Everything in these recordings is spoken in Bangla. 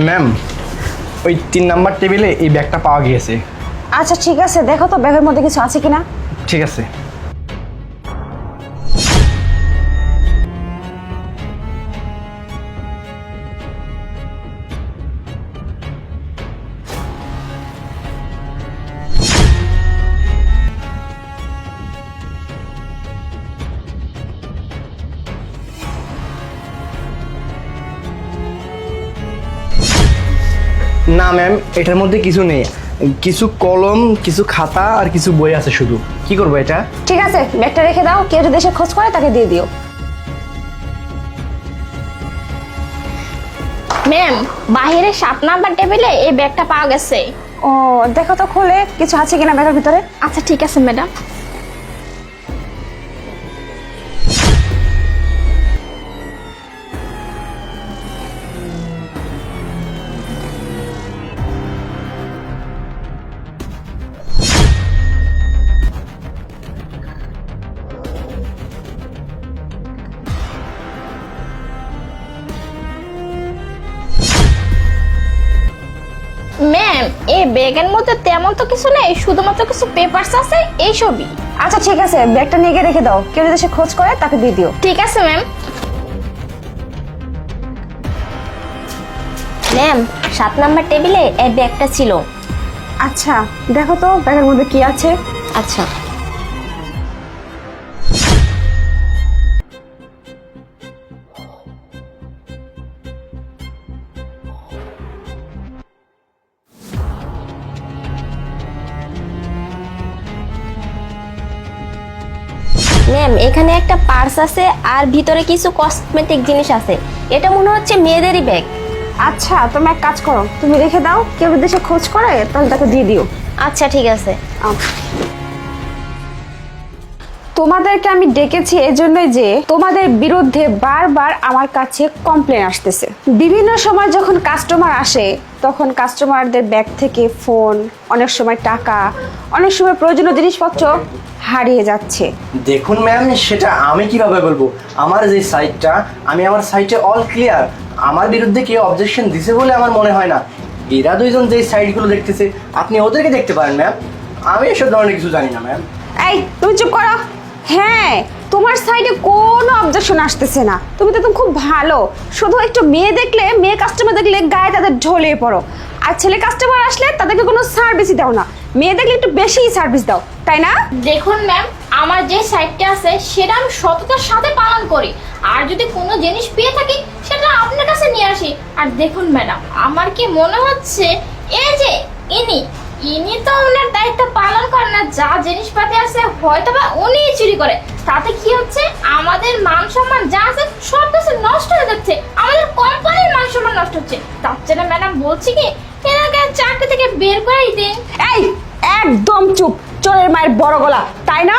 ম্যাম, ওই 3 নাম্বার টেবিলে এই ব্যাগটা পাওয়া গিয়েছে। আচ্ছা ঠিক আছে, দেখো তো ব্যাগের মধ্যে কিছু আছে কিনা। ঠিক আছে। না ম্যাম, এটার মধ্যে কিছু নেই। কিছু কলম, কিছু খাতা আর কিছু বই আছে শুধু। কি করবো এটা? ঠিক আছে, ব্যাগটা রেখে দাও, কেউ যদি এসে খোঁজ করে তাকে দিয়ে দিও। ম্যাম, বাইরে 7 নাম্বার টেবিলে এই ব্যাগটা পাওয়া গেছে। ও, দেখো তো খুলে কিছু আছে কিনা ব্যাগের ভিতরে। আচ্ছা ঠিক আছে ম্যাডাম। ম্যাম, এই ব্যাগের মধ্যে তেমন তো কিছু নেই, শুধুমাত্র কিছু পেপারস আছে, এই সবই। আচ্ছা ঠিক আছে, ব্যাগটা নিয়ে গিয়ে রেখে দাও, কেউ যদি এসে খোঁজ করে তাকে দিয়ে দিও। ঠিক আছে ম্যাম। ম্যাম, 7 নাম্বার টেবিলে এই ব্যাগটা ছিল। আচ্ছা দেখো তো ব্যাগের মধ্যে কি আছে। আচ্ছা। ম্যাম, এখানে একটা পার্স আছে আর ভিতরে কিছু কসমেটিক জিনিস আছে। এটা মনে হচ্ছে মেয়েদেরই ব্যাগ। আচ্ছা তুমি এক কাজ করো, তুমি রেখে দাও, কেউ যদি এসে খোঁজ করে তাহলে তাকে দিয়ে দিও। আচ্ছা ঠিক আছে। তোমাদেরকে আমি ডেকেছি এজন্যই যে তোমাদের বিরুদ্ধে বারবার আমার কাছে কমপ্লেন আসতেছে। বিভিন্ন সময় যখন কাস্টমার আসে তখন কাস্টমারদের ব্যাগ থেকে ফোন, অনেক সময় টাকা, অনেক সময় প্রয়োজনীয় জিনিসপত্র হারিয়ে যাচ্ছে। দেখুন ম্যাম, সেটা আমি কিভাবে বলবো? আমার যে সাইটটা, আমি আমার সাইটে অল ক্লিয়ার। আমার বিরুদ্ধে কেউ অবজেকশন দিছে বলে আমার মনে হয় না। এরা দুইজন যে সাইটগুলো দেখতেছে, আপনি ওদেরকে দেখতে পারেন ম্যাম। আমি এসব ধরনের কিছু জানি না ম্যাম। এই তুমি চুপ করো। হ্যাঁ, তোমার সাইডে কোনো অবজেকশন আসতেছে না, তুমি তো খুব ভালো। শুধু একটু মেয়ে দেখলে, মেয়ে কাস্টমার দেখলে গায়ে তাদের ঢলে পড়ো, আর ছেলে কাস্টমার আসলে তাদেরকে কোনো সার্ভিসই দাও না। মেয়ে দেখলে একটু বেশিই সার্ভিস দাও, তাই না? দেখুন ম্যাম, আমার যে সাইটটা আছে সেটা আমি সততার সাথে পালন করি। আর যদি কোনো জিনিস পেয়ে থাকি সেটা আপনার কাছে নিয়ে আসি। আর দেখুন ম্যাডাম, আমার কি মনে হচ্ছে এই যে ইনি তো ওনার দায়িত্ব পালন করে না। যা জিনিসপাতি আছে হয়তো বা উনি চুরি করে, তাতে কি হচ্ছে আমাদের মান সম্মান যা আছে সব কিছু নষ্ট হয়ে যাচ্ছে, আমাদের কোম্পানির মান সম্মান নষ্ট হচ্ছে। তার জন্য ম্যাডাম বলছি কি, এনাকে চাকরি থেকে বের করেই দিন। এই একদম চুপ, চোরের মায়ের বড় গলা, তাই না?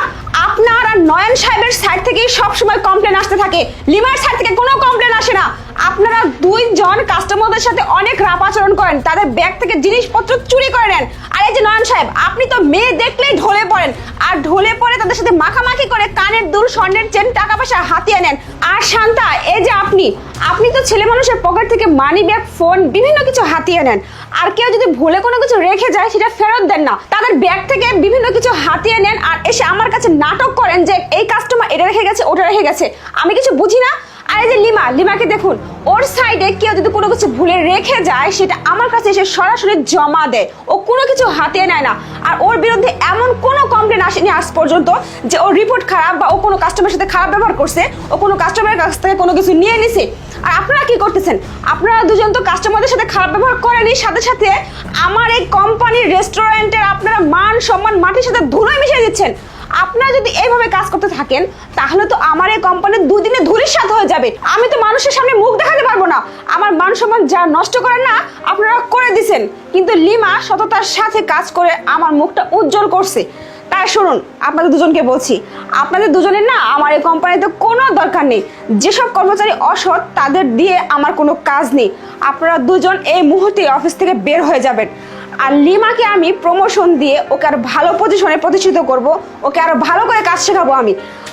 আপনার আর নয়ন সাহেবের সাইড থেকেই সবসময় কমপ্লেন আসতে থাকে, লিমার সাইড থেকে কোনো কমপ্লেন আসে না। আপনারা দুইজন কাস্টমারদের সাথে অনেক রাপ আচরণ করেন, তাদের ব্যাগ থেকে জিনিসপত্র চুরি করে নেন। আর এই যে নয়ন সাহেব, আপনি তো মেয়ে দেখলেই ঢলে পড়েন, আর ঢলে পড়ে তাদের সাথে মাখামাখি করে কানের দুল, স্বর্ণের চেন, টাকা পয়সা হাতিয়ে নেন। আর শান্তা, এই যে আপনি তো ছেলে মানুষের পকেট থেকে মানি ব্যাগ, ফোন, বিভিন্ন কিছু হাতিয়ে নেন। আর কেউ যদি ভুলে কোনো কিছু রেখে যায় সেটা ফেরত দেন না, তাদের ব্যাগ থেকে বিভিন্ন কিছু হাতিয়ে নেন আর এসে আমার কাছে নাটক করেন যে এই কাস্টমার এটা রেখে গেছে, ওটা রেখে গেছে, আমি কিছু বুঝি না। আর এই যে লিমাকে দেখুন, ওর সাইডে কেউ যদি কোনো কিছু ভুলে রেখে যায় সেটা আমার কাছে এসে সরাসরি জমা দেয়, ও কোনো কিছু হাতিয়ে নেয় না। আর ওর বিরুদ্ধে এমন কোনো কমপ্লেন আসেনি আজ পর্যন্ত যে ওর রিপোর্ট খারাপ বা ও কোনো কাস্টমারের সাথে খারাপ ব্যবহার করছে, ও কোনো কাস্টমারের কাছ থেকে কোনো কিছু নিয়ে নিছে। আর আপনারা কি করতেছেন? আপনারা দুজন তো কাস্টমারদের সাথে খারাপ ব্যবহার করেনি, সাথে সাথে আমার এই কোম্পানির রেস্টুরেন্টের আপনারা মান সম্মান মাটির সাথে ধুলোয় মিশিয়ে দিচ্ছেন। আপনারা যদি এইভাবে কাজ করতে থাকেন তাহলে তো আমার এই কোম্পানির দুদিনে ধূলিসাৎ হয়ে যাবে। আমি তো মানুষের সামনে মুখ দেখাতে পারবো না। আমার মান সম্মান যা নষ্ট করেন না আপনারা করে দিছেন, কিন্তু লিমা সততার সাথে কাজ করে আমার মুখটা উজ্জ্বল করছে। তাই শুনুন, আপনাদের দুজনকে বলছি, আপনাদের দুজনের না আমার এই কোম্পানিতে কোনো দরকার নেই। যেসব কর্মচারী অসৎ তাদের দিয়ে আমার কোনো কাজ নেই। আপনারা দুজন এই মুহূর্তে অফিস থেকে বের হয়ে যাবেন। আর লিমাকে আমি প্রমোশন দিয়ে ওকে আরো ভালো পজিশনে প্রতিষ্ঠিত করব, ওকে আরো ভালো করে কাজ শেখাবো আমি।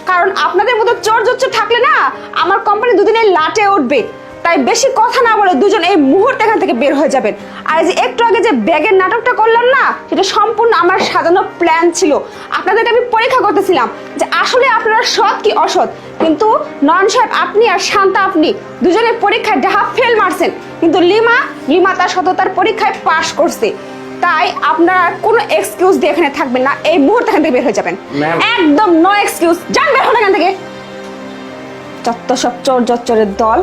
কারণ আপনাদের মতো চোর থাকলে না আমার কোম্পানি দুদিনে লাটে উঠবে। তাই বেশি কথা না বলে দুজন এই মুহূর্তে এখান থেকে থেকে বের হয়ে যাবেন। আর এই যে একটু আগে যে ব্যাগের নাটকটা করলাম না, সেটা সম্পূর্ণ আমার সাজানো প্ল্যান ছিল। আপনাদেরকে আমি পরীক্ষা করতেছিলাম যে আসলে আপনারা সৎ কি অসৎ। কিন্তু নয়ন সাহেব আপনি আর শান্তা আপনি দুজনের পরীক্ষায় ডাহা ফেল মারছেন, কিন্তু লিমা তার সততার পরীক্ষায় পাশ করছে। তাই আপনারা কোনো এক্সকিউজ দিয়ে এখানে থাকবেন না, এই মুহূর্তে এখান থেকে বের হয়ে যাবেন। Ma'am. একদম নো এক্সকিউজ, যান বের হন এখান থেকে। যত সব চোর জচ্চরের দল।